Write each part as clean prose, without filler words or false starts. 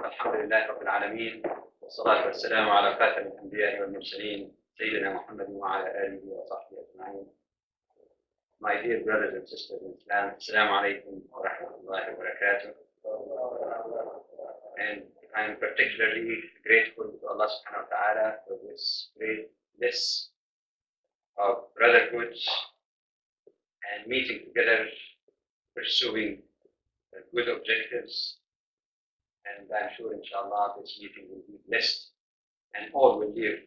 الحمد لله رب العالمين والصلاة والسلام على خاتم الأنبياء والمرسلين سيدنا محمد وعلى آله وصحبه أجمعين. My dear brothers and sisters in Islam, Assalamu alaikum wa rahmatullahi wa barakatuh. And I am particularly grateful to Allah subhanahu wa ta'ala for this great bliss of brotherhood and meeting together, pursuing good objectives. And I'm sure, inshallah, this meeting will be blessed and all will live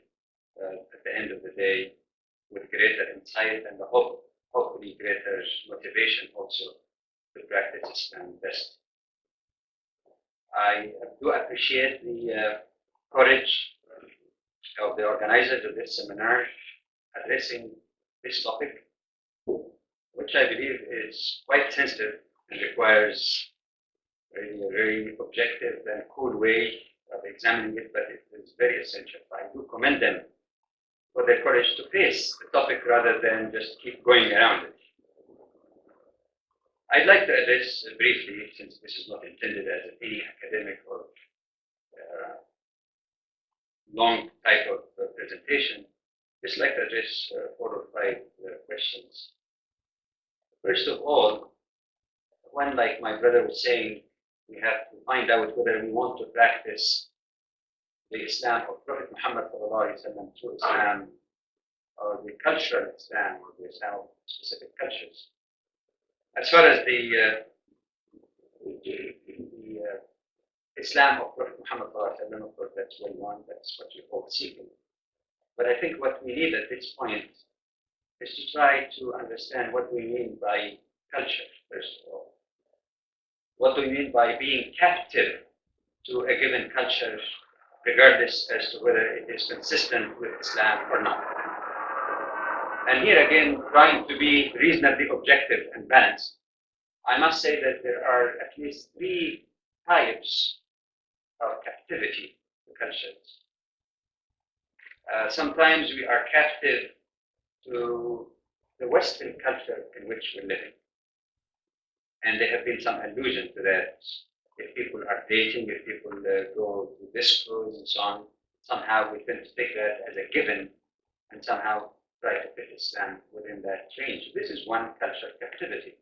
at the end of the day with greater insight and hopefully greater motivation also to practice Islam best. I do appreciate the courage of the organizers of this seminar addressing this topic, which I believe is quite sensitive and requires really a very objective and cool way of examining it, but it is very essential. I do commend them for their courage to face the topic rather than just keep going around it. I'd like to address briefly, since this is not intended as any academic or long type of presentation, just like to address 4 or 5 questions. First of all, one, like my brother was saying, we have to find out whether we want to practice the Islam of Prophet Muhammad through Islam, or the cultural Islam, or the Islam of specific cultures. As far as the Islam of Prophet Muhammad, of course, that's well known, that's what we all seeking. But I think what we need at this point is to try to understand what we mean by culture, first of all. What do we mean by being captive to a given culture, regardless as to whether it is consistent with Islam or not? And here again, trying to be reasonably objective and balanced, I must say that there are at least 3 types of captivity to cultures. Sometimes we are captive to the Western culture in which we're living. And there have been some allusion to that. If people are dating, if people go to discos and so on, somehow we tend to take that as a given and somehow try to fit Islam within that range. This is one cultural captivity.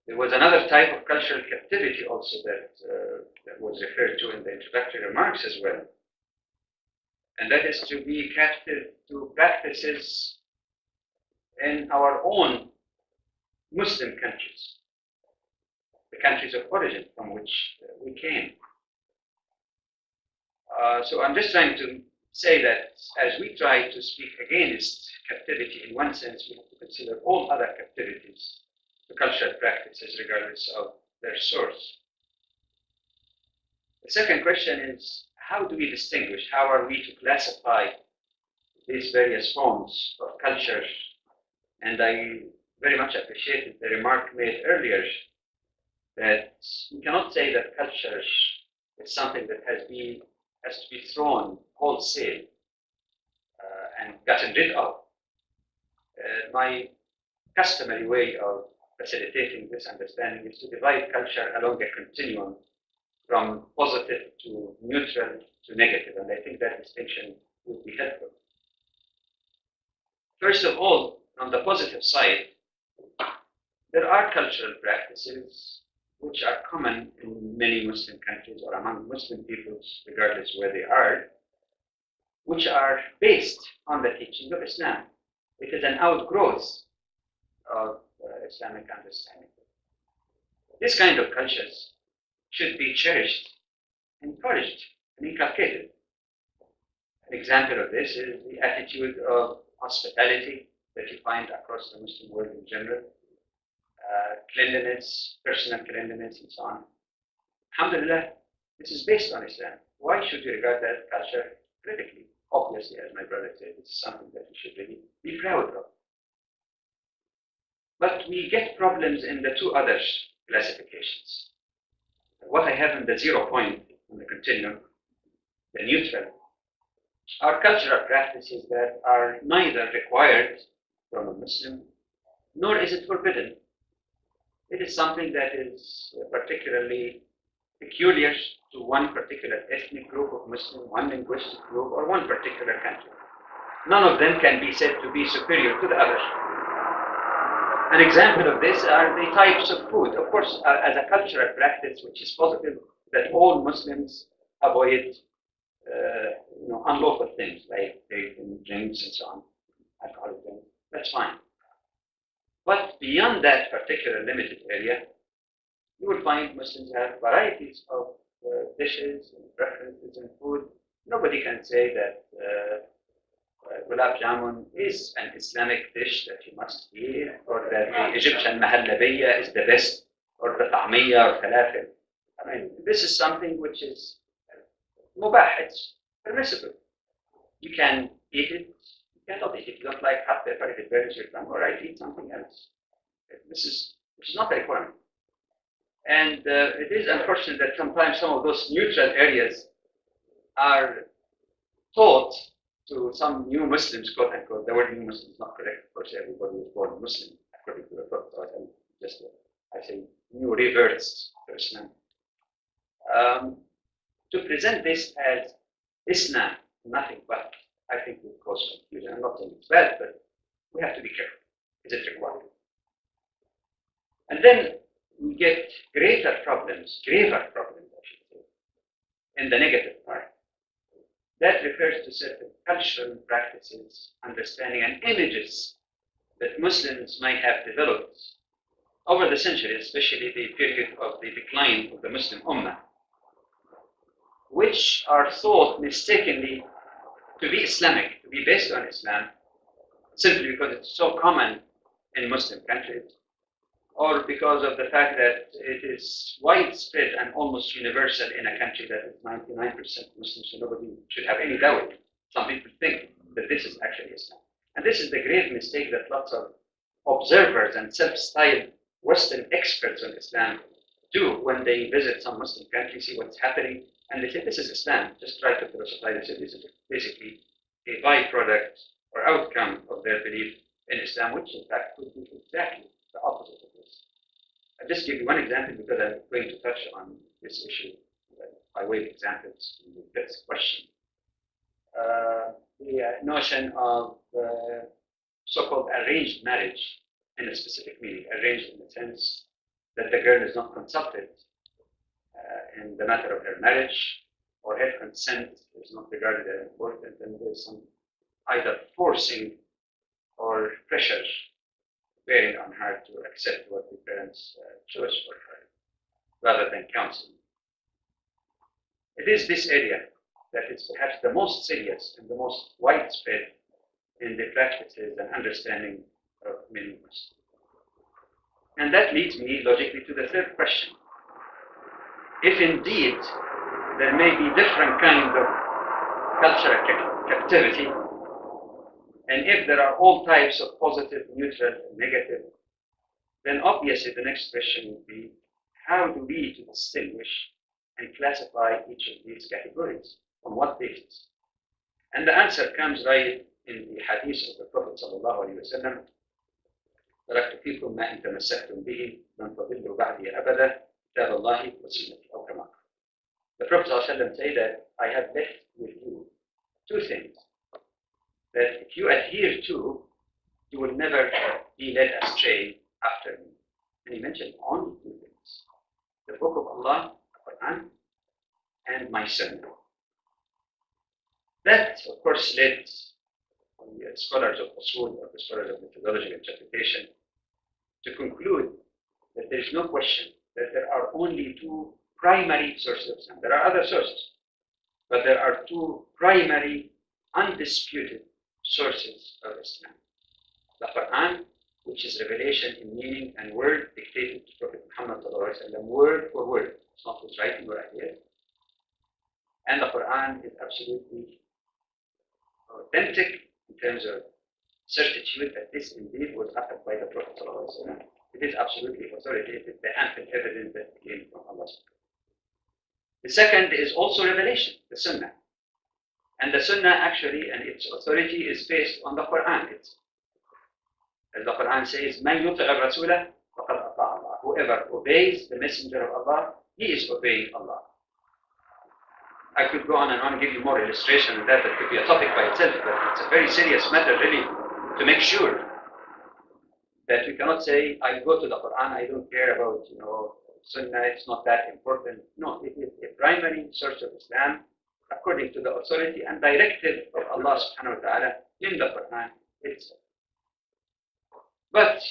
There was another type of cultural captivity also that was referred to in the introductory remarks as well. And that is to be captive to practices in our own Muslim countries, the countries of origin from which we came. So I'm just trying to say that as we try to speak against captivity, in one sense, we have to consider all other captivities to cultural practices, regardless of their source. The second question is, how do we distinguish, how are we to classify these various forms of culture? And I very much appreciated the remark made earlier that we cannot say that culture is something that has to be thrown wholesale and gotten rid of. My customary way of facilitating this understanding is to divide culture along a continuum from positive to neutral to negative, and I think that distinction would be helpful. First of all, on the positive side, there are cultural practices which are common in many Muslim countries or among Muslim peoples, regardless where they are, which are based on the teaching of Islam. It is an outgrowth of Islamic understanding. This kind of cultures should be cherished, encouraged, and inculcated. An example of this is the attitude of hospitality that you find across the Muslim world in general. Cleanliness, personal cleanliness, and so on. Alhamdulillah, this is based on Islam. Why should you regard that culture critically? Obviously, as my brother said, this is something that we should really be proud of. But we get problems in the 2 other classifications. What I have in the 0 point on the continuum, the neutral, are cultural practices that are neither required from a Muslim, nor is it forbidden. It is something that is particularly peculiar to one particular ethnic group of Muslim, one linguistic group, or one particular country. None of them can be said to be superior to the other. An example of this are the types of food. Of course, as a cultural practice, which is positive, that all Muslims avoid unlawful things like bacon, drinks, and so on, alcoholic drinks. That's fine. But beyond that particular limited area, you will find Muslims have varieties of dishes and preferences in food. Nobody can say that gulab jamun is an Islamic dish that you must eat, or that the Egyptian mahallabiya is the best, or the ta'miya or falafel. I mean, this is something which is mubah, it's permissible. You can eat it, you cannot eat it. If you don't like hot pepper, if it burns your tongue, all right, eat something else. This is not a requirement. And it is unfortunate that sometimes some of those neutral areas are taught to some new Muslims, quote unquote. The word new Muslim is not correct. Of course, everybody was born Muslim according to the Prophet. Just, I say, new reverts to Islam. To present this as Islam, nothing but, I think would cause confusion. I'm not saying it's bad, but we have to be careful. Is it required? And then we get graver problems, I should say, in the negative part. That refers to certain cultural practices, understanding, and images that Muslims might have developed over the centuries, especially the period of the decline of the Muslim Ummah, which are thought mistakenly to be Islamic, to be based on Islam, simply because it's so common in Muslim countries, or because of the fact that it is widespread and almost universal in a country that is 99% Muslim, so nobody should have any doubt. Some people think that this is actually Islam. And this is the grave mistake that lots of observers and self-styled Western experts on Islam do when they visit some Muslim country, see what's happening, and they say, this is Islam. Just try to philosophize. They say, this is basically a byproduct or outcome of their belief in Islam, which in fact could be exactly the opposite of this. I'll just give you one example because I'm going to touch on this issue by way of examples in the first question. The notion of so-called arranged marriage in a specific meaning, arranged in the sense that the girl is not consulted in the matter of her marriage, or her consent is not regarded as important, and there's some either forcing or pressure bearing on her to accept what the parents chose for her, rather than counseling. It is this area that is perhaps the most serious and the most widespread in the practices and understanding of many Muslims. And that leads me logically to the third question. If indeed there may be different kinds of cultural captivity, and if there are all types of positive, neutral, and negative, then obviously the next question would be, how do we to distinguish and classify each of these categories? On what basis? And the answer comes right in the hadith of the Prophet ﷺ, تركت فيكم ما إن تمسكتم به لن تضلوا بعدي أبدا كتاب الله وسنتي أو كما. The Prophet ﷺ said that I have left with you two things that if you adhere to, you will never be led astray after me. And he mentioned only two things: the Book of Allah, the Quran, and my Sunnah. That, of course, led the scholars of Usul, or the scholars of methodology and interpretation, to conclude that there is no question that there are only two primary sources of Islam. There are other sources, but there are two primary, undisputed sources of Islam. The Quran, which is revelation in meaning and word dictated to Prophet Muhammad ﷺ, word for word. It's not his writing or ideas. And the Quran is absolutely authentic in terms of certitude that this indeed was uttered by the Prophet ﷺ. It is absolutely authoritative, the ample evidence that came from Allah. The second is also revelation, the Sunnah. And the Sunnah actually, and its authority is based on the Quran. As the Quran says, مَنْ يُطِعِ الرَّسُولَ فَقَدْ أَطَاعَ اللَّهَ. Whoever obeys the Messenger of Allah he is obeying Allah. I could go on and on and give you more illustration of that. That could be a topic by itself, but it's a very serious matter, really, to make sure that we cannot say, I go to the Quran, I don't care about, Sunnah, it's not that important. No, it is a primary source of Islam, according to the authority and directive of Allah subhanahu wa ta'ala in the Quran itself. But,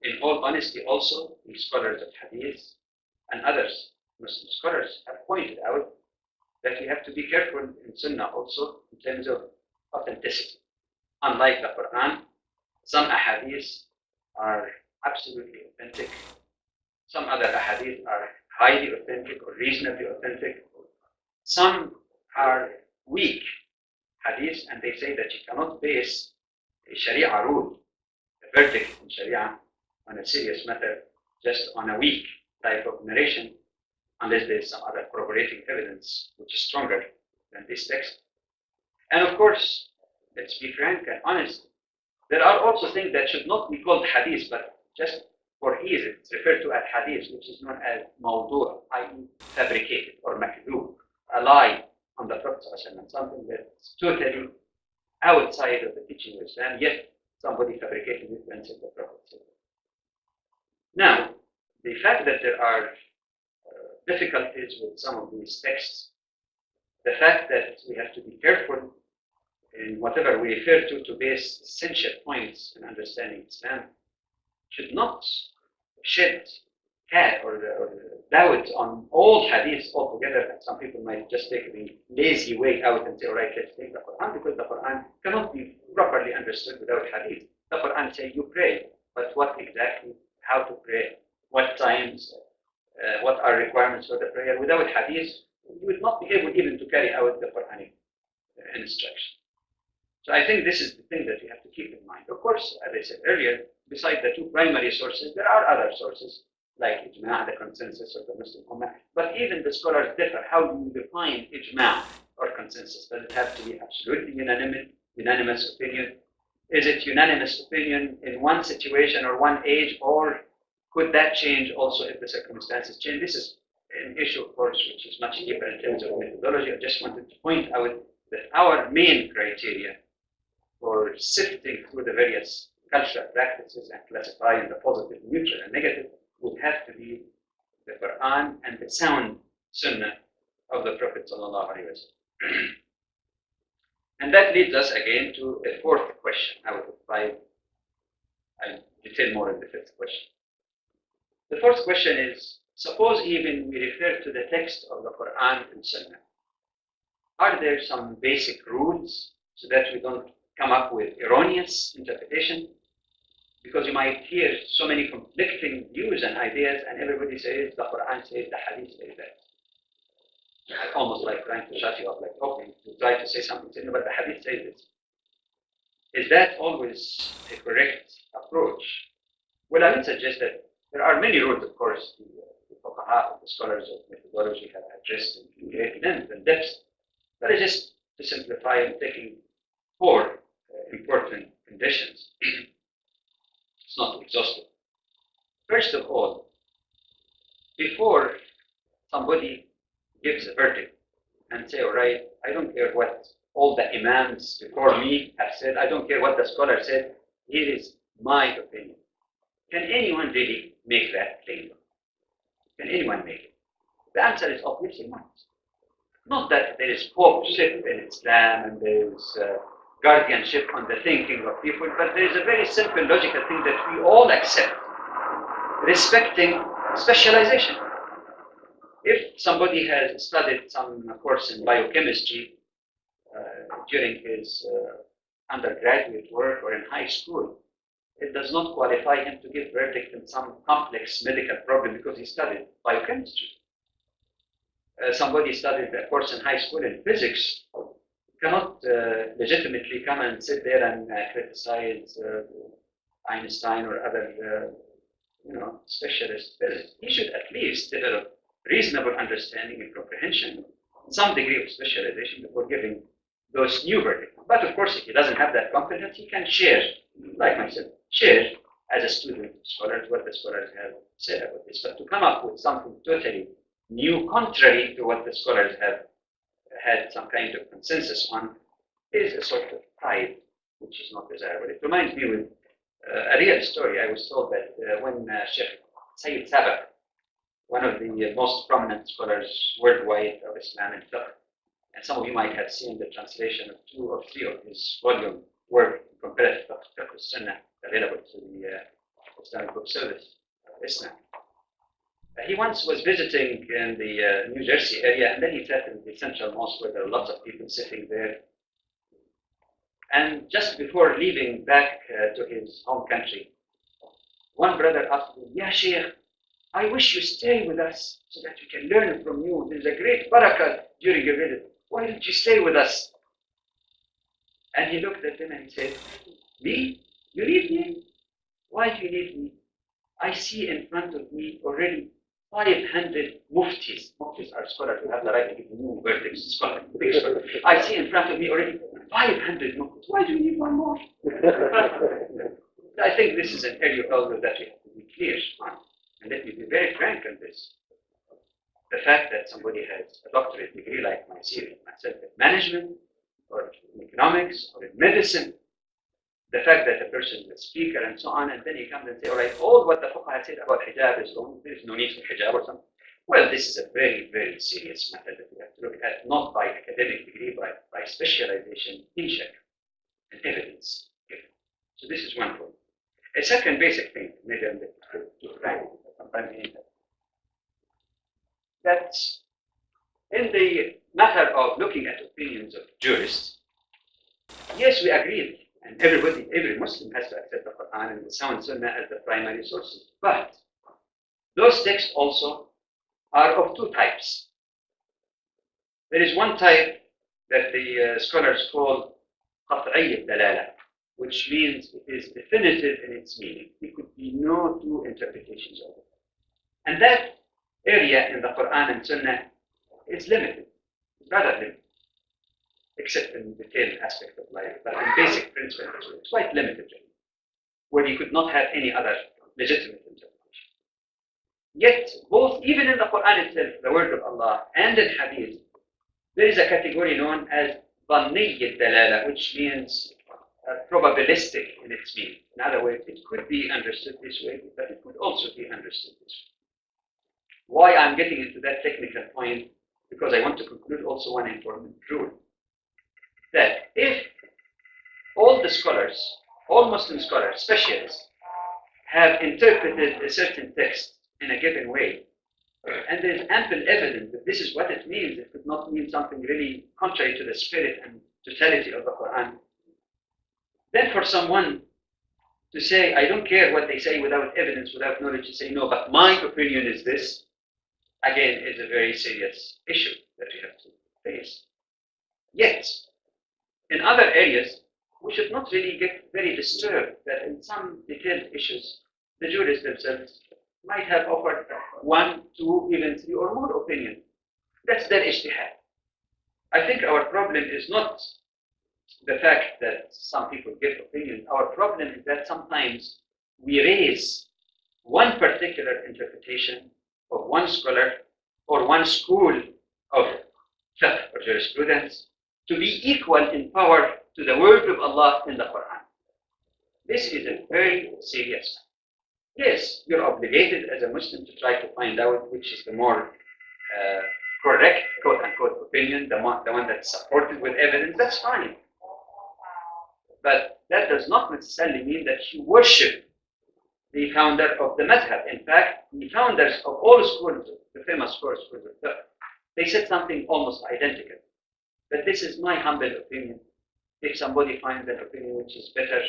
in all honesty also, the scholars of Hadith and others, Muslim scholars, have pointed out that we have to be careful in Sunnah also in terms of authenticity. Unlike the Quran, some ahadith are absolutely authentic. Some other ahadith are highly authentic or reasonably authentic. Some are weak hadiths, and they say that you cannot base a Sharia rule, a verdict in Sharia, on a serious matter just on a weak type of narration, unless there is some other corroborating evidence which is stronger than this text. And of course, let's be frank and honest, there are also things that should not be called hadith, but just for ease, it's referred to as hadith, which is known as mawdu', i.e. fabricated, or makdhub, a lie on the Prophet ﷺ, something that's totally outside of the teaching of Islam, yet somebody fabricated it and said the Prophet said it. Now, the fact that there are difficulties with some of these texts, the fact that we have to be careful in whatever we refer to base essential points in understanding Islam, should not shed or doubt on all hadiths altogether. And some people might just take the lazy way out and say, all right, let's take the Quran, because the Quran cannot be properly understood without hadith. The Quran says you pray, but what exactly, how to pray, what times, what are requirements for the prayer. Without hadith, you would not be able even to carry out the Quranic instruction. So I think this is the thing that we have to keep in mind. Of course, as I said earlier, besides the two primary sources, there are other sources, like ijma', the consensus of the Muslim Ummah. But even the scholars differ. How do you define ijma' or consensus? Does it have to be absolutely unanimous opinion? Is it unanimous opinion in one situation or one age, or could that change also if the circumstances change? This is an issue, of course, which is much deeper in terms of methodology. I just wanted to point out that our main criteria for sifting through the various cultural practices and classifying the positive, neutral, and negative would have to be the Quran and the sound Sunnah of the Prophet ﷺ. And that leads us again to a fourth question out of five. I'll detail more in the fifth question. The fourth question is, suppose even we refer to the text of the Quran and Sunnah, are there some basic rules so that we don't come up with erroneous interpretation? Because you might hear so many conflicting views and ideas, and everybody says the Quran says, the Hadith says that. It's almost like trying to shut you up, like, okay, you try to say something, say, no, but the Hadith says this. Is that always a correct approach? Well, I would suggest that there are many rules, of course, the fuqaha, the scholars of methodology have addressed in great length and depth. But just to simplify, I'm taking four important conditions. It's not exhaustive. First of all, before somebody gives a verdict and say, all right, I don't care what all the imams before me have said, I don't care what the scholar said, here is my opinion. Can anyone really make that claim? Can anyone make it? The answer is obviously not. Not that there is popeship in Islam and there is guardianship on the thinking of people, but there is a very simple logical thing that we all accept, respecting specialization. If somebody has studied some course in biochemistry during his undergraduate work or in high school, it does not qualify him to give verdict in some complex medical problem because he studied biochemistry. Somebody studied a course in high school in physics cannot legitimately come and sit there and criticize Einstein or other specialists. He should at least develop reasonable understanding and comprehension, some degree of specialization before giving those new verdicts. But of course, if he doesn't have that competence, he can share, like myself, share as a student of scholars what the scholars have said about this. But to come up with something totally new, contrary to what the scholars have had some kind of consensus on, is a sort of pride, which is not desirable. It reminds me with a real story. I was told that when Sheikh Sayyid Sabah, one of the most prominent scholars worldwide of Islam and fiqh, and some of you might have seen the translation of 2 or 3 of his volume work, Comparative Fiqh Sunnah, available to the Islamic Book Service of Islam. He once was visiting in the New Jersey area, and then he sat in the Central Mosque where there are lots of people sitting there. And just before leaving back to his home country, one brother asked him, "Ya Sheikh, I wish you stay with us so that we can learn from you. There's a great barakah during your visit. Why don't you stay with us?" And he looked at him and he said, "Me? You need me? Why do you need me? I see in front of me already 500 muftis. Muftis are scholars who have the right to give new verdicts. Scholars, big scholars. I see in front of me already 500 muftis. Why do you need one more?" I think this is an area also that we have to be clear on. And let me be very frank on this. The fact that somebody has a doctorate degree like myself in management, or in economics, or in medicine, the fact that a person is a speaker and so on, and then he comes and says, "All right, all what the fuqaha said about hijab is wrong, there is no need for hijab or something." Well, this is a very, very serious matter that we have to look at, not by academic degree, but by specialization in sharia and evidence. So this is one point. A second basic thing, maybe I'm too frank, sometimes we need that in the matter of looking at opinions of jurists, yes, we agree, and every Muslim has to accept the Quran and the sound Sunnah as the primary sources. But those texts also are of 2 types. There is one type that the scholars call qat'i al-dalala, which means it is definitive in its meaning. There could be no 2 interpretations of it. And that area in the Quran and Sunnah is limited, rather limited, except in the detailed aspect of life, but in basic principles, it's quite limited, where you could not have any other legitimate interpretation. Yet, both, even in the Quran itself, the word of Allah, and in Hadith, there is a category known as dhanni al-dalala, which means probabilistic in its meaning. In other words, it could be understood this way, but it could also be understood this way. Why I'm getting into that technical point, because I want to conclude also one important rule. That if all the scholars, all Muslim scholars, specialists, have interpreted a certain text in a given way, and there is ample evidence that this is what it means, it could not mean something really contrary to the spirit and totality of the Quran, then for someone to say, "I don't care what they say without evidence, without knowledge," to say, "No, but my opinion is this," again, is a very serious issue that we have to face. Yet, in other areas, we should not really get very disturbed that in some detailed issues, the jurists themselves might have offered 1, 2, even 3 or more opinions. That's their ijtihad. I think our problem is not the fact that some people give opinions. Our problem is that sometimes we raise one particular interpretation of one scholar or one school of fiqh or jurisprudence to be equal in power to the word of Allah in the Quran. This is a very serious matter. Yes, you're obligated as a Muslim to try to find out which is the more correct, quote-unquote, opinion, the one that's supported with evidence. That's fine. But that does not necessarily mean that you worship the founder of the madhab. In fact, the founders of all schools, the famous schools of fiqh, they said something almost identical. That this is my humble opinion. If somebody finds an opinion which is better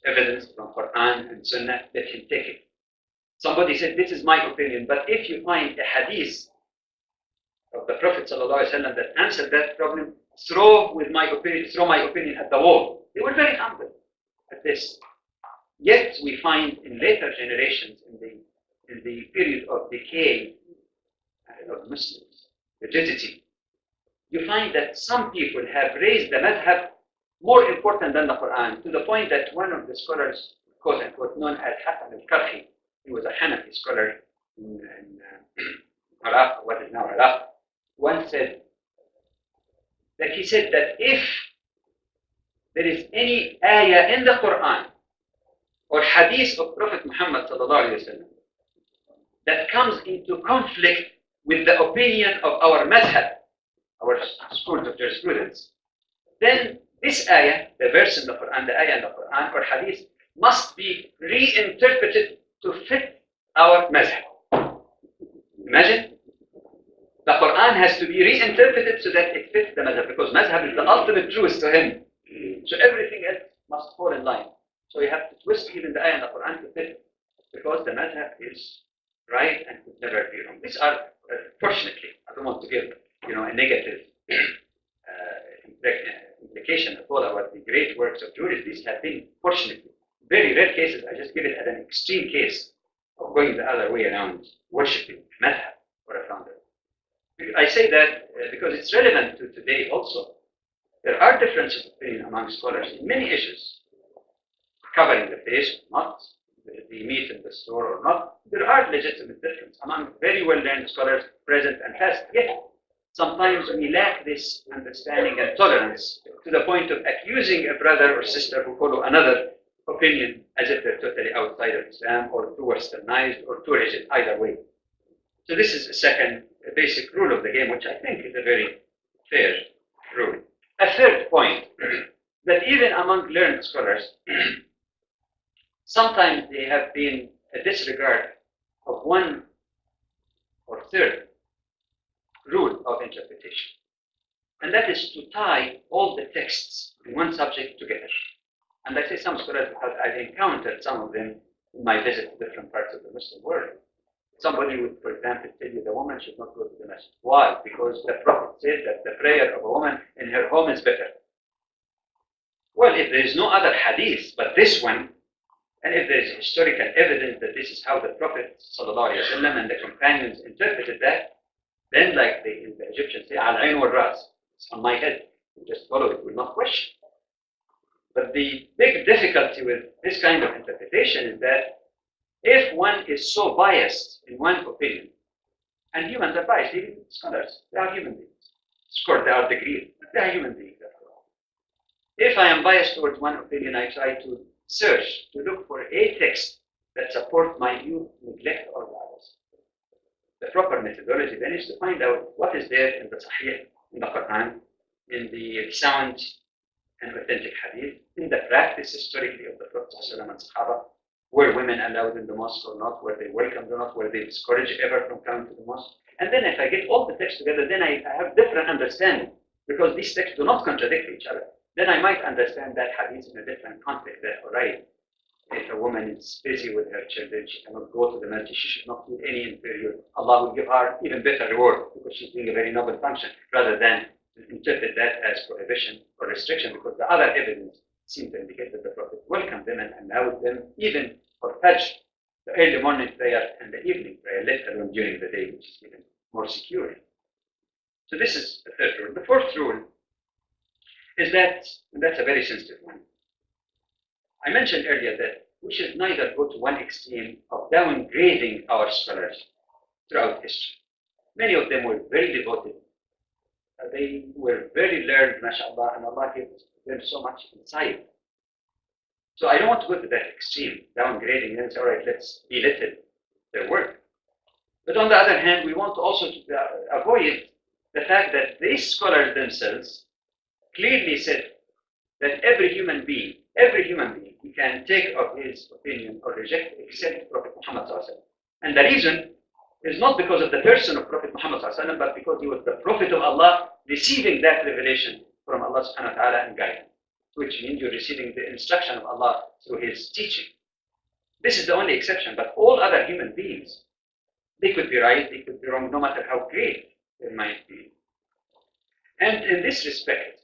evidence from Quran and Sunnah, let him take it. Somebody said, "This is my opinion," but if you find a hadith of the Prophet ﷺ that answered that problem, throw my opinion at the wall. They were very humble at this. Yet we find in later generations, in the period of decay of Muslims, rigidity, you find that some people have raised the madhab more important than the Quran, to the point that one of the scholars, quote-unquote, known as Hassan al-Karhi, he was a Hanafi scholar in Iraq, what is now Iraq, once said that he said that if there is any ayah in the Quran or hadith of Prophet Muhammad sallallahu alaihi wasallam that comes into conflict with the opinion of our madhab, our schools of jurisprudence, then this ayah, the verse in the Quran, the ayah in the Quran or hadith, must be reinterpreted to fit our madhab. Imagine, the Quran has to be reinterpreted so that it fits the madhab, because madhab is the ultimate truth to him. So everything else must fall in line. So you have to twist even the ayah in the Quran to fit, because the madhab is right and could never be wrong. These are, fortunately, I don't want to give a negative implication at all about the great works of jurists. These have been, fortunately, very rare cases. I just give it as an extreme case of going the other way around, worshipping madhab or a founder. I say that because it's relevant to today also. There are differences of opinion among scholars in many issues, covering the face or not, the meat in the store or not. There are legitimate differences among very well-learned scholars, present and past. Yet, sometimes we lack this understanding and tolerance to the point of accusing a brother or sister who follow another opinion as if they're totally outside of Islam or too westernized or too rigid, either way. So this is a second basic rule of the game, which I think is a very fair rule. A third point, that even among learned scholars, sometimes they have been a disregard of one or third rule of interpretation. And that is to tie all the texts in one subject together. And I say some scholars because I've encountered some of them in my visit to different parts of the Muslim world. Somebody would, for example, tell you the woman should not go to the masjid. Why? Because the Prophet said that the prayer of a woman in her home is better. Well, if there is no other hadith but this one, and if there is historical evidence that this is how the Prophet ﷺ and the companions interpreted that, then like the Egyptians say, al-ain wal-ras, it's on my head. You just follow it, will not question. But the big difficulty with this kind of interpretation is that if one is so biased in one opinion, and humans are biased, even scholars, they are human beings. Of course, they are degrees, but they are human beings after all. If I am biased towards one opinion, I try to search, to look for a text that supports my view, neglect all the others. The proper methodology then is to find out what is there in the Sahih, in the Quran, in the sound and authentic hadith, in the practice historically of the Prophet ﷺ and Sahaba. Were women allowed in the mosque or not? Were they welcomed or not? Were they discouraged ever from coming to the mosque? And then if I get all the texts together, then I have different understanding, because these texts do not contradict each other. Then I might understand that hadith in a different context. That, all right, if a woman is busy with her children, she cannot go to the masjid, she should not feel any inferior. Allah will give her even better reward because she's doing a very noble function, rather than interpret that as prohibition or restriction, because the other evidence seems to indicate that the Prophet welcomed them and allowed them even for Fajr, the early morning prayer and the evening prayer, let alone during the day, which is even more secure. So this is the third rule. The fourth rule is that, and that's a very sensitive one, I mentioned earlier that we should neither go to one extreme of downgrading our scholars throughout history. Many of them were very devoted. They were very learned, mashallah, and Allah gave them so much insight. So I don't want to go to that extreme, downgrading and say, all right, let's belittle their work. But on the other hand, we want also to avoid the fact that these scholars themselves clearly said that every human being, he can take of his opinion or reject except Prophet Muhammad ﷺ. And the reason is not because of the person of Prophet Muhammad ﷺ, but because he was the Prophet of Allah, receiving that revelation from Allah subhanahu wa ta'ala and guidance, which means you're receiving the instruction of Allah through his teaching. This is the only exception, but all other human beings, they could be right, they could be wrong, no matter how great they might be. And in this respect,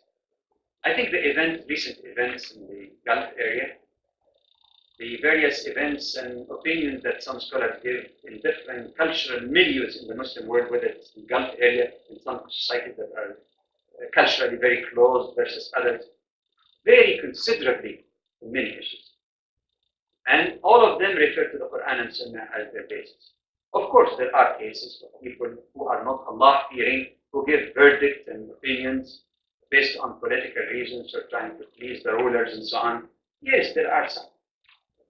I think the recent events in the Gulf area, the various events and opinions that some scholars give in different cultural milieus in the Muslim world, whether it's the Gulf area, in some societies that are culturally very close versus others, vary considerably in many issues. And all of them refer to the Quran and Sunnah as their basis. Of course, there are cases of people who are not Allah-fearing, who give verdicts and opinions based on political reasons or trying to please the rulers and so on. Yes, there are some.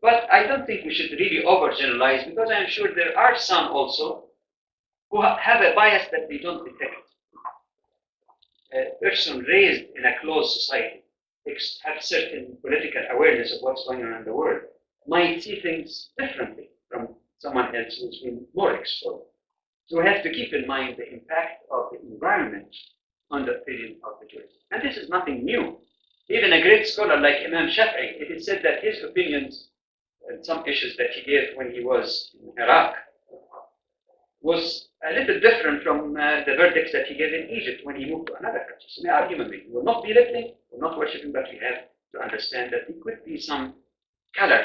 But I don't think we should really overgeneralize, because I'm sure there are some also who have a bias that they don't detect. A person raised in a closed society, have certain political awareness of what's going on in the world, might see things differently from someone else who's been more exposed. So we have to keep in mind the impact of the environment on the opinion of the Jews. And this is nothing new. Even a great scholar like Imam Shafi'i, it is said that his opinions and some issues that he gave when he was in Iraq was a little different from the verdicts that he gave in Egypt when he moved to another country. So they are human beings. We will not be belittling, we will not worshipping, but we have to understand that there could be some color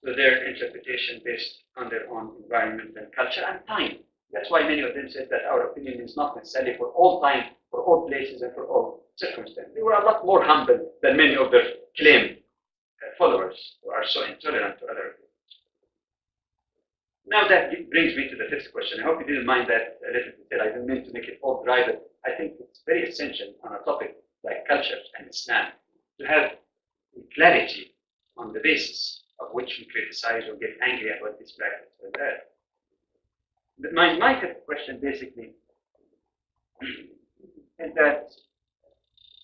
to their interpretation based on their own environment and culture and time. That's why many of them said that our opinion is not necessarily for all time, for all places, and for all circumstances. They were a lot more humble than many of their claimed followers who are so intolerant to other people. Now that brings me to the fifth question. I hope you didn't mind that a little bit. I didn't mean to make it all dry, but I think it's very essential on a topic like culture and Islam to have clarity on the basis of which we criticize or get angry about this practice or that. My fifth question basically is that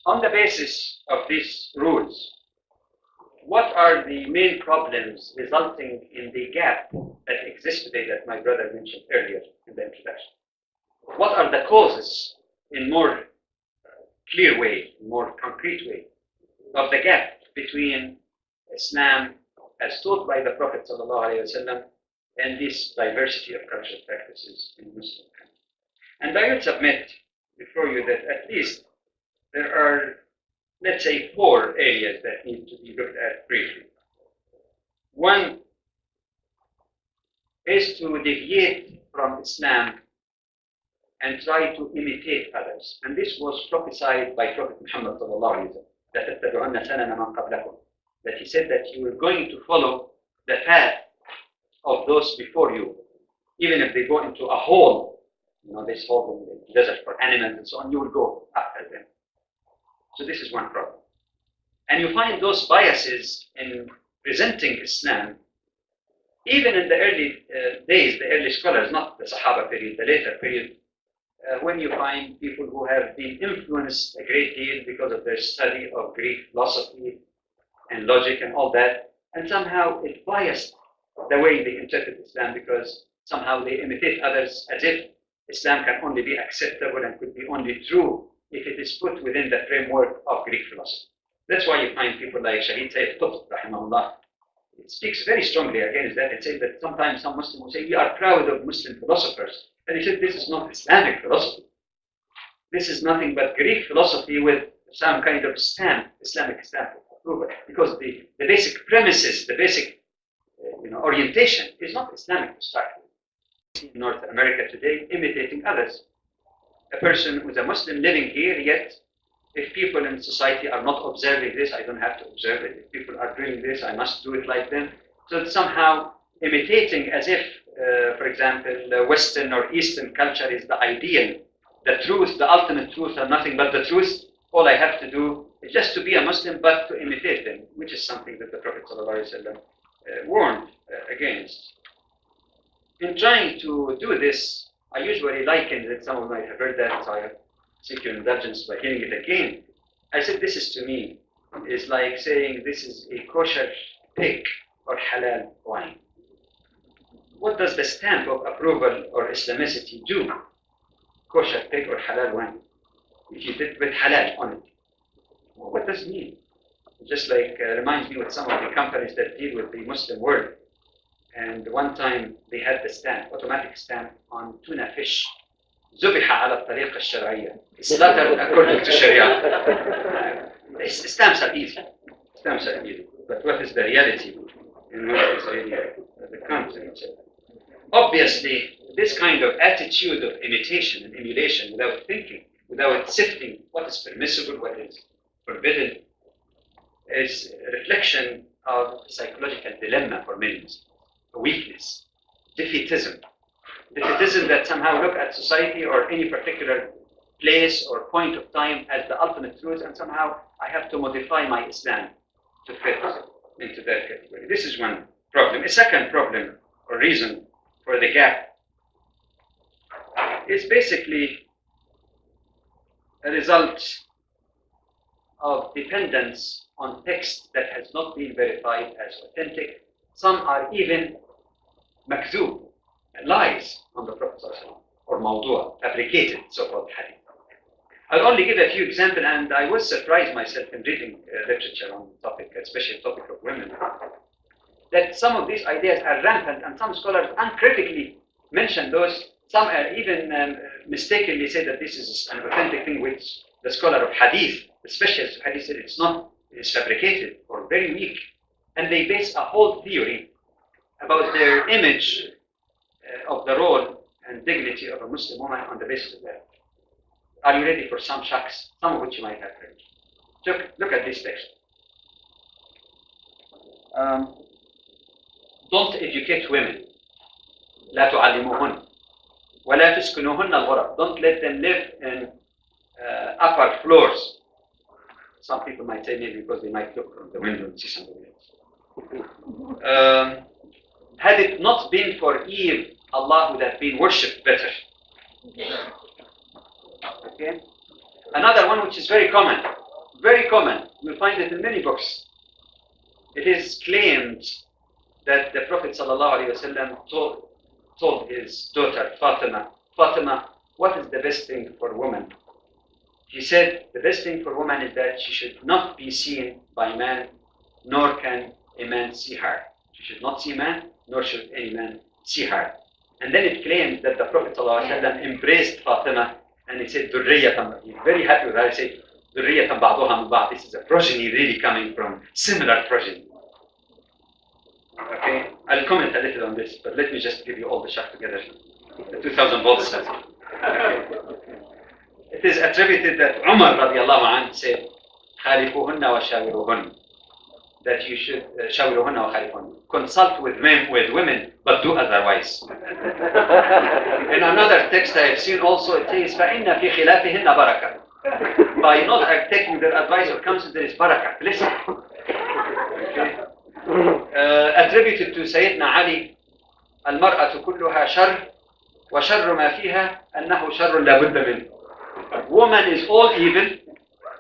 on the basis of these rules, what are the main problems resulting in the gap that exists today that my brother mentioned earlier in the introduction? What are the causes in more clear way, more concrete way, of the gap between Islam as taught by the Prophet ﷺ and this diversity of cultural practices in Muslim countries? And I will submit before you that at least there are, let's say, 4 areas that need to be looked at briefly. One is to deviate from Islam and try to imitate others. And this was prophesied by Prophet Muhammad that he said that you are going to follow the path of those before you. Even if they go into a hole, this hole in the desert for animals and so on, you will go after them. So this is one problem. And you find those biases in presenting Islam, even in the early days, the early scholars, not the Sahaba period, the later period, when you find people who have been influenced a great deal because of their study of Greek philosophy and logic and all that, and somehow it biased the way they interpret Islam, because somehow they imitate others as if Islam can only be acceptable and could be only true if it is put within the framework of Greek philosophy. That's why you find people like Shahid Sayyid Qutb, rahimahullah. It speaks very strongly against that. It says that sometimes some Muslims will say, we are proud of Muslim philosophers. And he said, this is not Islamic philosophy. This is nothing but Greek philosophy with some kind of stamp, Islamic stamp of approval. Because the basic premises, the basic orientation is not Islamic to start with. In North America today, imitating others. A person who is a Muslim living here, yet if people in society are not observing this, I don't have to observe it. If people are doing this, I must do it like them. So it's somehow imitating as if, for example, Western or Eastern culture is the ideal, the truth, the ultimate truth, and nothing but the truth. All I have to do is just to be a Muslim, but to imitate them, which is something that the Prophet ﷺ warned against. In trying to do this, I usually liken it, some of you might have heard that, so I seek your indulgence by hearing it again. I said, this is to me, is like saying this is a kosher pig or halal wine. What does the stamp of approval or Islamicity do? Kosher pig or halal wine. If you did with halal on it. What does it mean? It just like reminds me with some of the companies that deal with the Muslim world. And one time they had the stamp, automatic stamp on tuna fish. ذبح على الطريقة الشرعية. Slaughtered according to Sharia. Stamps are easy. Stamps are easy. But what is the reality? And what is really the content? Obviously, this kind of attitude of imitation and emulation without thinking, without sifting what is permissible, what is forbidden, is a reflection of psychological dilemma for many Muslims. A weakness, defeatism. the fetishism that somehow look at society or any particular place or point of time as the ultimate truth, and somehow I have to modify my Islam to fit into that category. This is one problem. A second problem or reason for the gap is basically a result of dependence on text that has not been verified as authentic. Some are even makzoob, lies on the Prophet or mawdu', fabricated so-called hadith. I'll only give a few examples, and I was surprised myself in reading literature on the topic, especially the topic of women, that some of these ideas are rampant, and some scholars uncritically mention those. Some are even mistakenly say that this is an authentic thing, which the scholar of hadith, the specialist of hadith, said it's not, it's fabricated or very weak. And they base a whole theory about their image of the role and dignity of a Muslim woman on the basis of that. Are you ready for some shocks, some of which you might have heard? Look at this text. Don't educate women. لا تعلموهن ولا تسكنوهن الغرف. Don't let them live in upper floors. Some people might say maybe because they might look from the window and see something else. Had it not been for Eve, Allah would have been worshipped better. Okay. Another one which is very common. You'll find it in many books. It is claimed that the Prophet ﷺ told his daughter Fatima, what is the best thing for a woman? He said, the best thing for a woman is that she should not be seen by man, nor can a man see her. She should not see man, nor should any man see her. And then it claims that the Prophet ﷺ embraced Fatima, and he said, he's very happy with her. He said, this is a progeny really coming from similar progeny. Okay, I'll comment a little on this, but let me just give you all the shot together. The 2000 volts says. It is attributed that Umar radiallahu anhu said, خالفوهن وشاوروهن, that you should شاوروهن وخالفوهن, consult with women, but do otherwise. In another text I have seen also, it says, فإن في خلافهن بركة. By not taking their advice or counsel, there is barakah. Listen. Okay. Attributed to Sayyidina Ali, المرأة كلها شر وشر ما فيها أنه شر لا بد منه. Woman is all evil,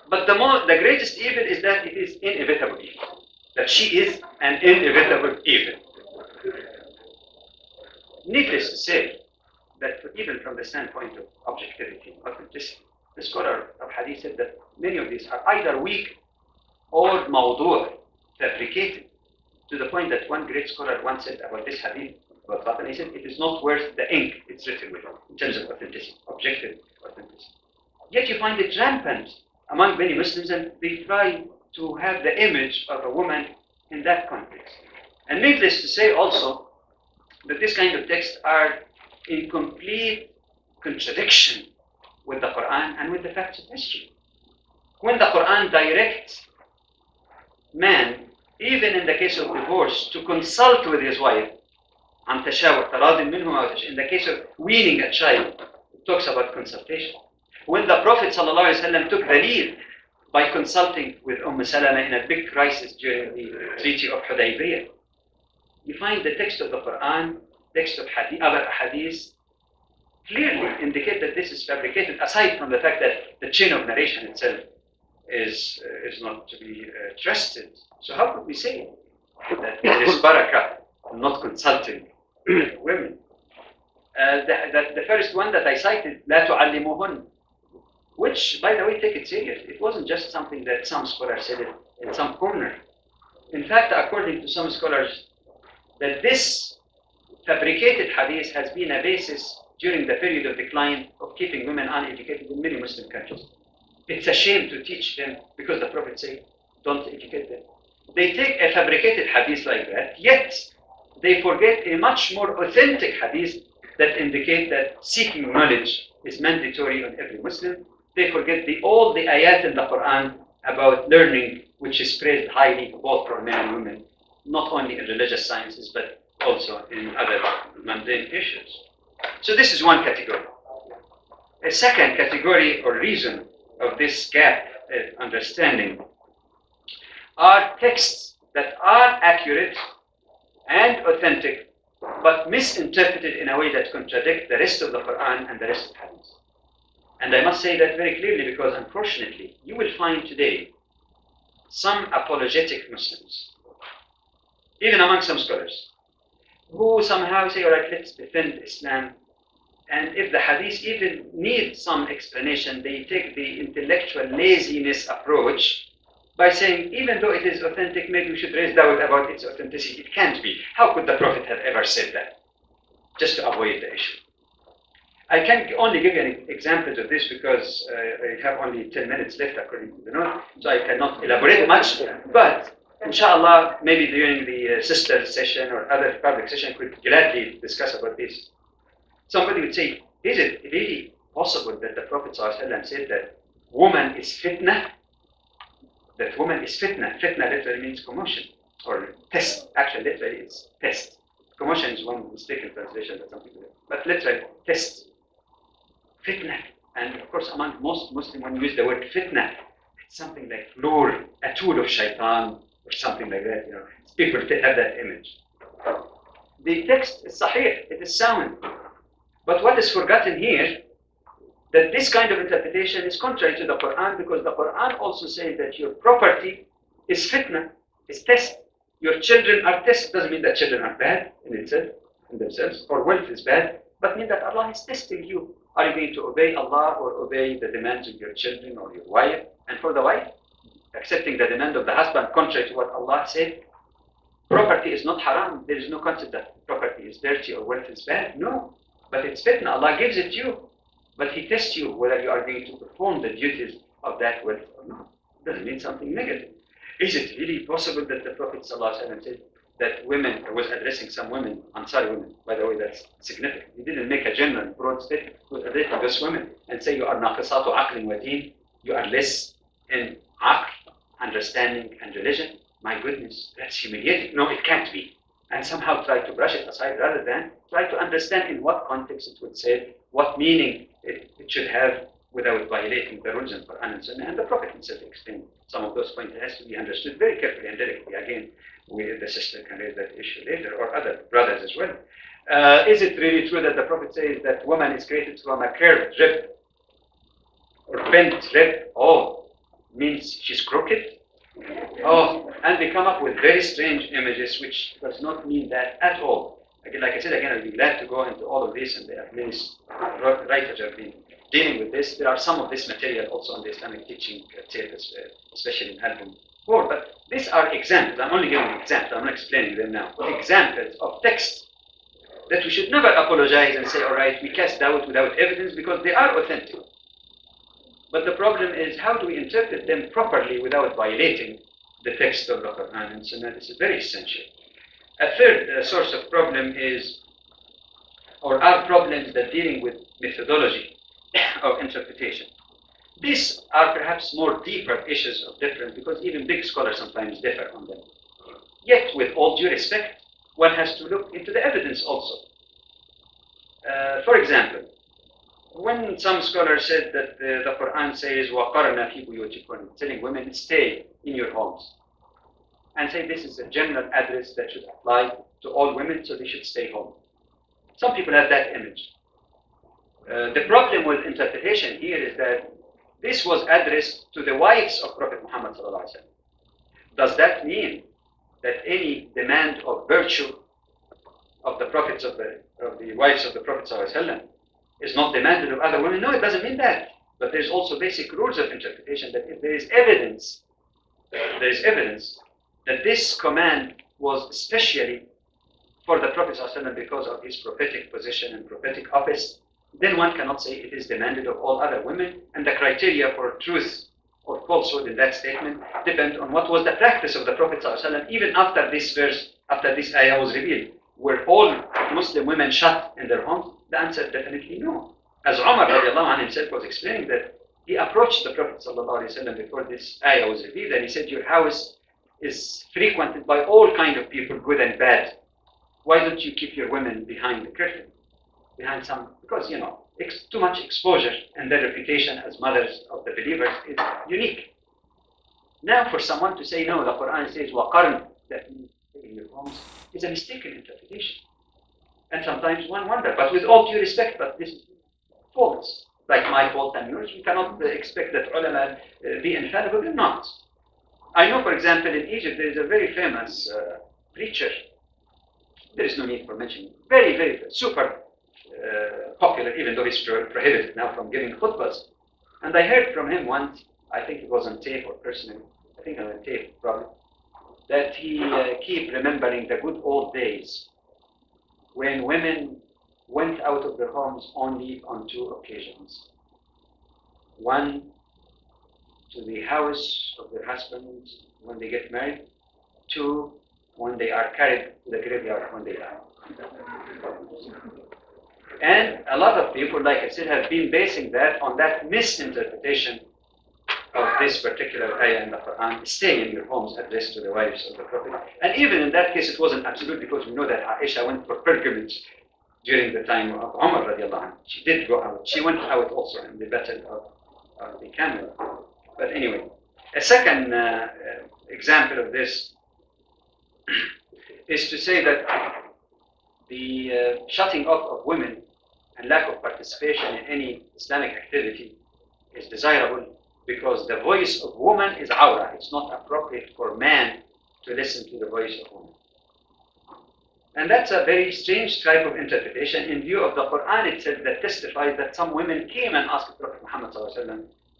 but the greatest evil is that it is inevitable evil. That she is an inevitable evil. Needless to say, that even from the standpoint of objectivity, authenticity, the scholar of hadith said that many of these are either weak or mawdu', fabricated, to the point that one great scholar once said about this hadith, about Fatima, he said, it is not worth the ink it's written with, in terms of authenticity, objective authenticity. Yet you find it rampant among many Muslims, and they try to have the image of a woman in that context. And needless to say also, that this kind of texts are in complete contradiction with the Quran and with the facts of history. When the Quran directs man, even in the case of divorce, to consult with his wife, in the case of weaning a child, it talks about consultation. When the Prophet ﷺ took the lead by consulting with Salama in a big crisis during the Treaty of Hudaybiyah, you find the text of the Quran, text of other hadith, clearly indicate that this is fabricated, aside from the fact that the chain of narration itself is not to be trusted. So how could we say that there is barakah in not consulting women? The first one that I cited, لا تعلموهن, which, by the way, take it serious. It wasn't just something that some scholars said it in some corner. In fact, according to some scholars, that this fabricated hadith has been a basis during the period of decline of keeping women uneducated in many Muslim countries. It's a shame to teach them, because the Prophet said, don't educate them. They take a fabricated hadith like that, yet they forget a much more authentic hadith that indicate that seeking knowledge is mandatory on every Muslim. They forget all the ayat in the Quran about learning, which is praised highly both for men and women, not only in religious sciences, but also in other mundane issues. So this is one category. A second category or reason of this gap in understanding are texts that are accurate and authentic, but misinterpreted in a way that contradict the rest of the Quran and the rest of Hadith. And I must say that very clearly because, unfortunately, you will find today some apologetic Muslims, even among some scholars, who somehow say, all right, let's defend Islam. And if the Hadith even needs some explanation, they take the intellectual laziness approach by saying, even though it is authentic, maybe we should raise doubt about its authenticity. It can't be. How could the Prophet have ever said that? Just to avoid the issue. I can only give you an example of this because I have only 10 minutes left according to the note, so I cannot elaborate much. But inshallah, maybe during the sister session or other public session, we could gladly discuss about this. Somebody would say, is it really possible that the Prophet ﷺ said that woman is fitna? That woman is fitna. Fitna literally means commotion or test. Actually, literally it's test. Commotion is one mistaken translation that some people do. But literally, test. Fitna. And of course, among most Muslims, when you use the word fitna, it's something like lure, a tool of shaitan, or something like that. You know, people have that image. The text is sahih, it is sound. But what is forgotten here, that this kind of interpretation is contrary to the Quran, because the Quran also says that your property is fitna, is test. Your children are test. Doesn't mean that children are bad in itself, in themselves, or wealth is bad, but mean that Allah is testing you. Are you going to obey Allah or obey the demands of your children or your wife? And for the wife, accepting the demand of the husband contrary to what Allah said. Property is not haram. There is no concept that property is dirty or wealth is bad. No. But it's fitna. Allah gives it to you. But He tests you whether you are going to perform the duties of that wealth or not. It doesn't mean something negative. Is it really possible that the Prophet ﷺ said that women, was addressing some women, Ansari women, by the way, that's significant. He didn't make a general broad statement. He was addressing those women and say, you are naqisatu aqlin wa deen. You are less in aql, understanding, and religion. My goodness, that's humiliating. No, it can't be. And somehow try to brush it aside rather than try to understand in what context it would say, what meaning it should have without violating the rules in Quran and Sunnah. And the Prophet himself explained some of those points. It has to be understood very carefully and directly. Again, the sister can raise that issue later, or other brothers as well. Is it really true that the Prophet says that woman is created from a curved rib or bent rib? Oh, means she's crooked? Oh, and they come up with very strange images, which does not mean that at all. Again, like I said, again, I'd be glad to go into all of this, and there are many writers have been dealing with this. There are some of this material also on the Islamic teaching tables, especially in album 4. But these are examples. I'm only giving examples. I'm not explaining them now. Examples of texts that we should never apologize and say, all right, we cast doubt without evidence because they are authentic. But the problem is, how do we interpret them properly without violating the text of the Quran and Sunnah? This is very essential. A third source of problem is, or are problems that dealing with methodology of interpretation. These are perhaps more deeper issues of difference because even big scholars sometimes differ on them. Yet, with all due respect, one has to look into the evidence also. For example, when some scholars said that the Quran says, وَقَرْنَ فِي بُيُوتِكُنَّ, telling women, stay in your homes. And say this is a general address that should apply to all women, so they should stay home. Some people have that image. The problem with interpretation here is that this was addressed to the wives of Prophet Muhammad ﷺ. Does that mean that any demand of virtue of the prophets of the wives of the Prophet ﷺ is not demanded of other women? No, it doesn't mean that. But there's also basic rules of interpretation that if there is evidence that this command was especially for the Prophet ﷺ because of his prophetic position and prophetic office, then one cannot say it is demanded of all other women, and the criteria for truth or falsehood in that statement depend on what was the practice of the Prophet ﷺ even after this verse, after this ayah was revealed. Were all Muslim women shut in their homes? The answer definitely no. As Umar radiallahu anhu himself was explaining that he approached the Prophet ﷺ before this ayah was revealed and he said, your house is frequented by all kind of people, good and bad. Why don't you keep your women behind the curtain? behind some, because, you know, too much exposure and their reputation as mothers of the believers is unique. Now, for someone to say, no, the Quran says, وَقَرْنْ, that means in your homes, is a mistaken interpretation. And sometimes one wonders, but with all due respect, but this is false. Like my fault and yours, we cannot expect that ulama be infallible. They're not. I know, for example, in Egypt, there is a very famous preacher. There is no need for mentioning. Very, very super popular, even though he's prohibited now from giving khutbahs. And I heard from him once, I think it was on tape or personally, I think on tape probably, that he keep remembering the good old days when women went out of their homes only on 2 occasions. One, to the house of their husbands when they get married. 2, when they are carried to the graveyard when they die. And a lot of people, like I said, have been basing that on that misinterpretation of this particular ayah in the Quran, stay in your homes addressed to the wives of the Prophet. And even in that case, it wasn't absolute, because we know that Aisha went for pilgrimage during the time of Umar radiallahu anhu. She did go out. She went out also in the battle of the Camel. But anyway, a second example of this is to say that the shutting off of women and lack of participation in any Islamic activity is desirable, because the voice of woman is awrah. It's not appropriate for man to listen to the voice of woman. And that's a very strange type of interpretation in view of the Quran itself, that testifies that some women came and asked Prophet Muhammad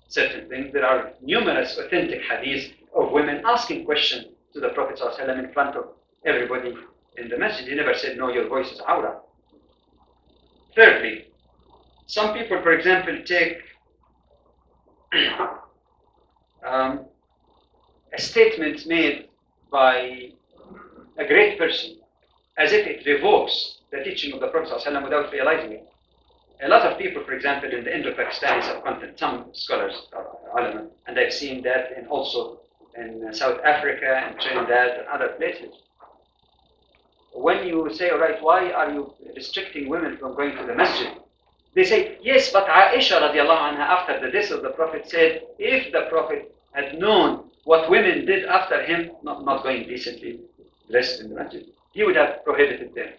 certain things. There are numerous authentic hadiths of women asking questions to the Prophet in front of everybody in the masjid. He never said, no, your voice is awrah. Thirdly, some people, for example, take a statement made by a great person as if it revokes the teaching of the Prophet ﷺ without realizing it. A lot of people, for example, in the Indo-Pakistani subcontinent, some scholars are, and I've seen that also in South Africa and Trinidad and other places. When you say, all right, why are you restricting women from going to the masjid? They say, yes, but Aisha radiallahu anha, after the death of the Prophet, said, if the Prophet had known what women did after him, not going decently dressed in the masjid, he would have prohibited them.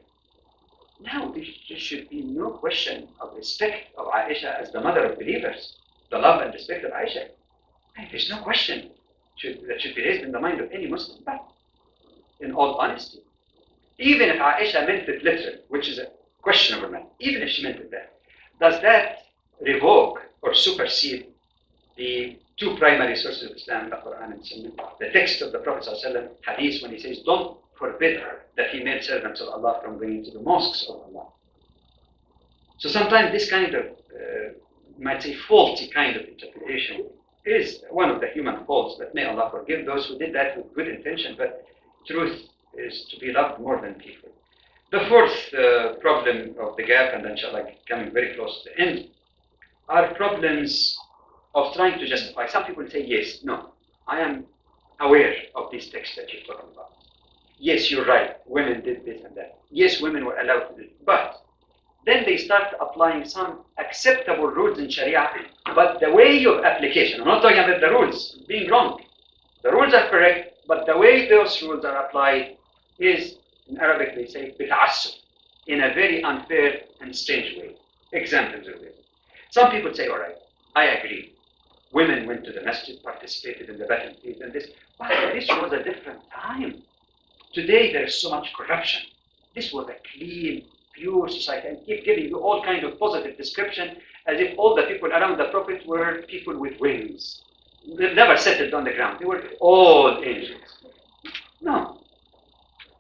Now, there should be no question of respect of Aisha as the mother of believers, the love and respect of Aisha. There's no question that should be raised in the mind of any Muslim. But in all honesty, even if Aisha meant it literally, which is a questionable matter, even if she meant it that, does that revoke or supersede the 2 primary sources of Islam, the Quran and Sunnah, the text of the Prophet ﷺ, hadith, when he says, don't forbid the female servants of Allah from going to the mosques of Allah. So sometimes this kind of, you might say, faulty kind of interpretation is one of the human faults that may Allah forgive those who did that with good intention, but truth is to be loved more than people. The 4th problem of the gap, and inshallah coming very close to the end, are problems of trying to justify. Some people say, yes, no, I am aware of these texts that you're talking about. Yes, you're right, women did this and that. Yes, women were allowed to do it. But then they start applying some acceptable rules in Sharia, but the way of application, I'm not talking about the rules being wrong. The rules are correct, but the way those rules are applied is, in Arabic they say, bit'assub, in a very unfair and strange way. Examples of this. Some people say, all right, I agree. Women went to the masjid, participated in the battlefield and this, but this was a different time. Today there is so much corruption. This was a clean, pure society, and keep giving you all kind of positive description as if all the people around the Prophet were people with wings. They never settled on the ground. They were all angels. No.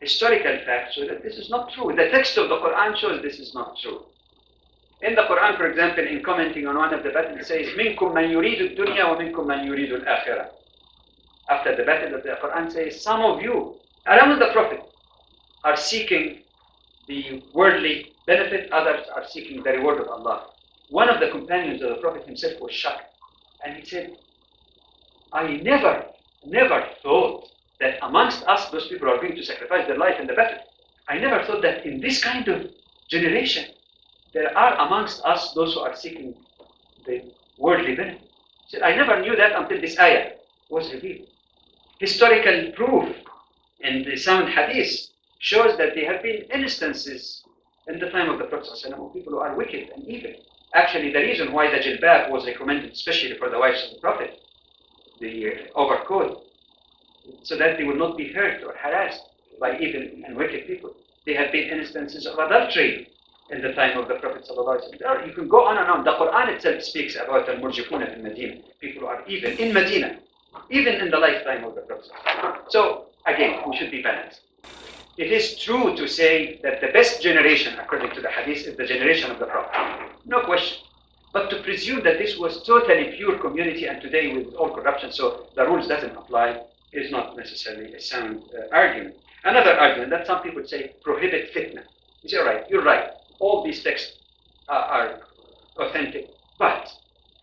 Historical facts show that this is not true. The text of the Quran shows this is not true. In the Quran, for example, in commenting on one of the battles, it says, مِنْكُمْ مَنْ يُرِيدُ الدُّنْيَا وَمِنْكُمْ مَنْ يُرِيدُ الْآخِرَةِ. After the battle, the Quran says, some of you around the Prophet are seeking the worldly benefit, others are seeking the reward of Allah. One of the companions of the Prophet himself was shocked, and he said, I never thought that amongst us, those people are going to sacrifice their life in the battle. I never thought that in this kind of generation, there are amongst us those who are seeking the worldly benefit. He said, I never knew that until this ayah was revealed. Historical proof in the sound hadith shows that there have been instances in the time of the Prophet of people who are wicked and evil. Actually, the reason why the jilbab was recommended, especially for the wives of the Prophet, the overcoat, so that they would not be hurt or harassed by evil and wicked people. There have been instances of adultery in the time of the Prophet. You can go on and on. The Quran itself speaks about al-murjifuna in Medina, people who are evil in Medina, even in the lifetime of the Prophet. So, again, we should be balanced. It is true to say that the best generation, according to the hadith, is the generation of the Prophet. No question. But to presume that this was totally pure community and today with all corruption, so the rules doesn't apply, is not necessarily a sound argument. Another argument that some people say prohibit fitna. You say, all right, you're right. All these texts are authentic. But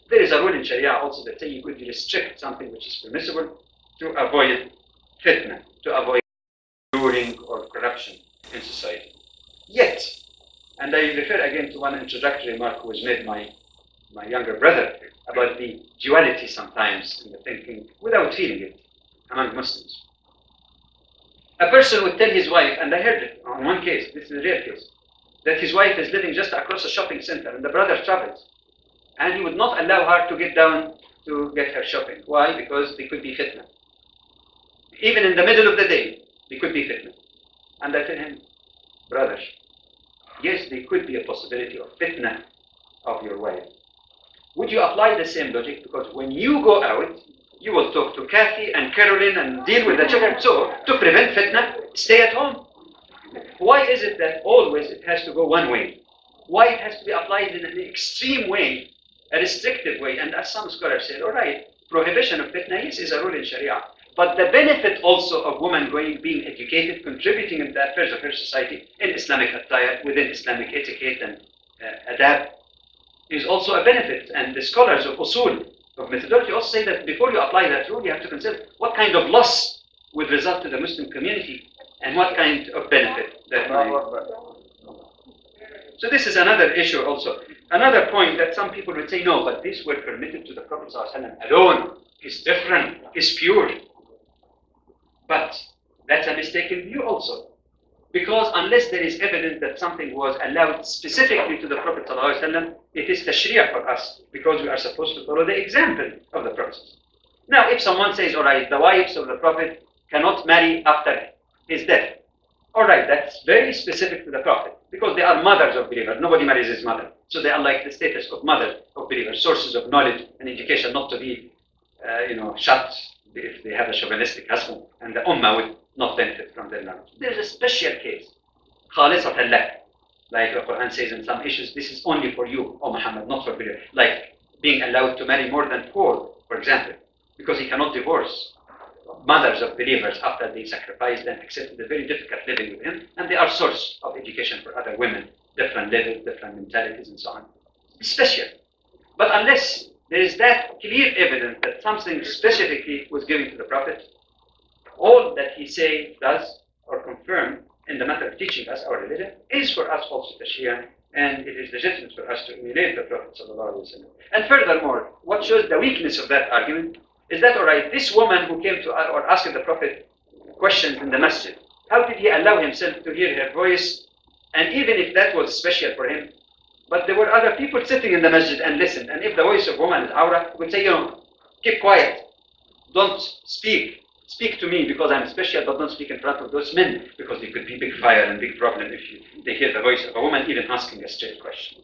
there is a rule in Sharia also that say you could restrict something which is permissible to avoid fitna, to avoid luring or corruption in society. Yet, and I refer again to one introductory remark was made by my younger brother about the duality sometimes in the thinking without feeling it among Muslims. A person would tell his wife, and I heard it on one case, this is a real case, that his wife is living just across a shopping center and the brother travels. And he would not allow her to get down to get her shopping. Why? Because there could be fitna. Even in the middle of the day, there could be fitna. And I tell him, brother, yes, there could be a possibility of fitna of your wife. Would you apply the same logic? Because when you go out, you will talk to Kathy and Caroline and deal with the children. So, to prevent fitna, stay at home. Why is it that always it has to go one way? Why it has to be applied in an extreme way, a restrictive way? And as some scholars said, all right, prohibition of fitna, yes, is a rule in Sharia. But the benefit also of women being educated, contributing in the affairs of her society in Islamic attire, within Islamic etiquette and adab, is also a benefit. And the scholars of usul, of methodology, also say that before you apply that rule, you have to consider what kind of loss would result to the Muslim community and what kind of benefit that might. So this is another issue also. Another point that some people would say, no, but this were permitted to the Prophet ﷺ alone. It's different, it's pure. But that's a mistaken view also. Because unless there is evidence that something was allowed specifically to the Prophet ﷺ, it is tashri'ah for us, because we are supposed to follow the example of the Prophet. Now, if someone says, all right, the wives of the Prophet cannot marry after his death, all right, that's very specific to the Prophet, because they are mothers of believers. Nobody marries his mother. So they are like the status of mothers of believers, sources of knowledge and education, not to be, shut if they have a chauvinistic husband, and the ummah would not benefit from their knowledge. There's a special case, khalisatan lak, like the Quran says in some issues, this is only for you, O Muhammad, not for believers. Like being allowed to marry more than 4, for example, because he cannot divorce mothers of believers after they sacrifice them, accepted the very difficult living with him, and they are source of education for other women, different levels, different mentalities, and so on. Special. But unless there is that clear evidence that something specifically was given to the Prophet, all that he does, or confirm in the matter of teaching us our religion is for us also tashri'ah, and it is legitimate for us to emulate the Prophet ﷺ. And furthermore, what shows the weakness of that argument is that, all right, this woman who came to or asked the Prophet questions in the masjid, how did he allow himself to hear her voice? And even if that was special for him, but there were other people sitting in the masjid and listened. And if the voice of woman is awra, he would say, keep quiet. Don't speak. Speak to me because I'm special, but don't speak in front of those men, because there could be big fire and big problem if they hear the voice of a woman even asking a straight question.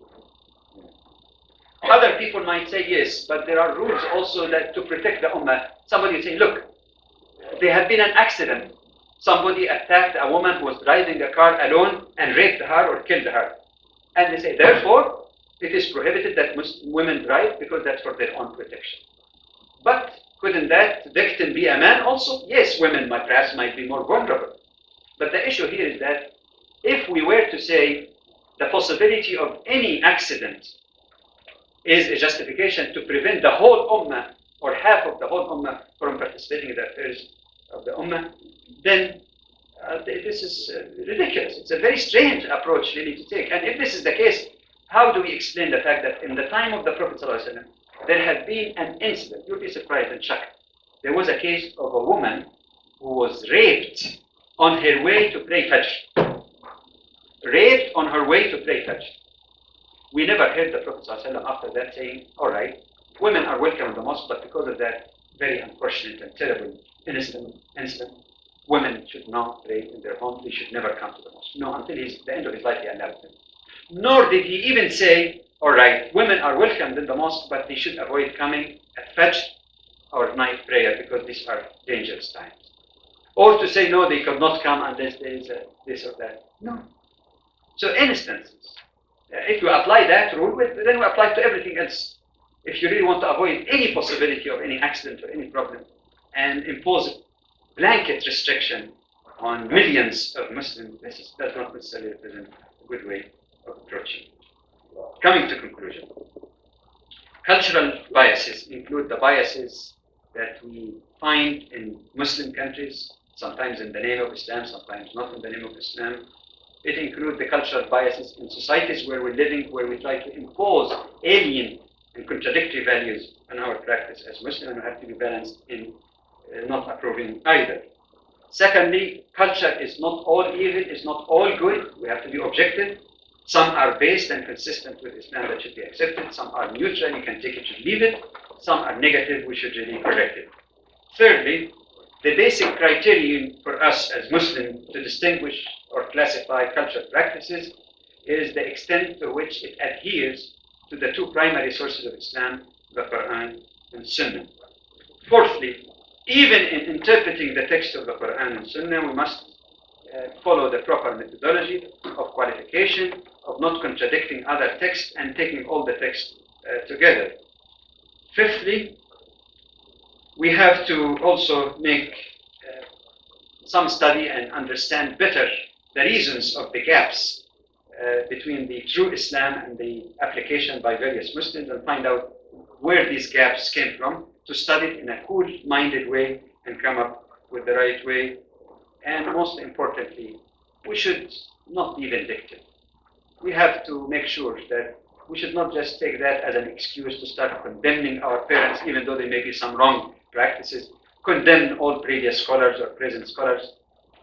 Other people might say yes, but there are rules also that to protect the ummah. Somebody would say, look, there had been an accident. Somebody attacked a woman who was driving a car alone and raped her or killed her. And they say, therefore, it is prohibited that women drive because that's for their own protection. But couldn't that victim be a man also? Yes, women perhaps might be more vulnerable. But the issue here is that if we were to say the possibility of any accident is a justification to prevent the whole ummah or half of the whole ummah from participating in the affairs of the ummah, then this is ridiculous. It's a very strange approach really to take. And if this is the case, how do we explain the fact that in the time of the Prophet ﷺ, there had been an incident? You'll be surprised and shocked. There was a case of a woman who was raped on her way to pray Fajr. Raped on her way to pray Fajr. We never heard the Prophet ﷺ after that saying, all right, women are welcome in the mosque, but because of that very unfortunate and terrible incident, women should not pray in their homes. They should never come to the mosque. No, until the end of his life, he allowed them. Nor did he even say, all right, women are welcomed in the mosque, but they should avoid coming at Fajr or night prayer because these are dangerous times. Or to say, no, they could not come unless there is this or that. No. So instances. If you apply that rule, then we apply to everything else. If you really want to avoid any possibility of any accident or any problem and impose blanket restriction on millions of Muslims, this does not necessarily represent a good way of approaching it. Coming to conclusion. Cultural biases include the biases that we find in Muslim countries, sometimes in the name of Islam, sometimes not in the name of Islam. It includes the cultural biases in societies where we're living, where we try to impose alien and contradictory values on our practice as Muslim, and we have to be balanced in not approving either. Secondly, culture is not all evil, is not all good. We have to be objective. Some are based and consistent with Islam that should be accepted. Some are neutral, you can take it or leave it. Some are negative, we should really correct it. Thirdly, the basic criterion for us as Muslims to distinguish or classify cultural practices is the extent to which it adheres to the two primary sources of Islam, the Quran and Sunnah. Fourthly, even in interpreting the text of the Quran and Sunnah, we must follow the proper methodology of qualification, of not contradicting other texts and taking all the texts together. Fifthly, we have to also make some study and understand better the reasons of the gaps between the true Islam and the application by various Muslims and find out where these gaps came from, to study it in a cool-minded way and come up with the right way. And most importantly, we should not be vindictive. We have to make sure that we should not just take that as an excuse to start condemning our parents, even though there may be some wrong practices, condemn all previous scholars or present scholars.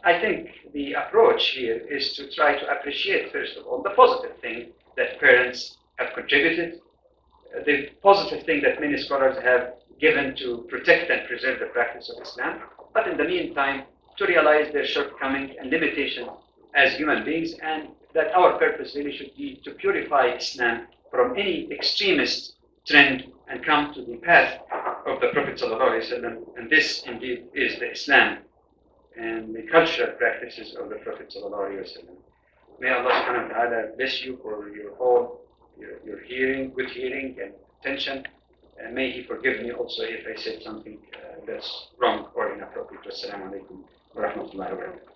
I think the approach here is to try to appreciate, first of all, the positive thing that parents have contributed, the positive thing that many scholars have given to protect and preserve the practice of Islam, but in the meantime, to realize their shortcomings and limitations as human beings, and that our purpose really should be to purify Islam from any extremist trend and come to the path of the Prophet ﷺ, and this indeed is the Islam and the cultural practices of the Prophet ﷺ. May Allah subhanahu wa ta'ala bless you for your hearing, good hearing and attention, and may He forgive me also if I said something that's wrong or inappropriate. Wassalamu alaikum wa rahmatullahi wa barakatuh.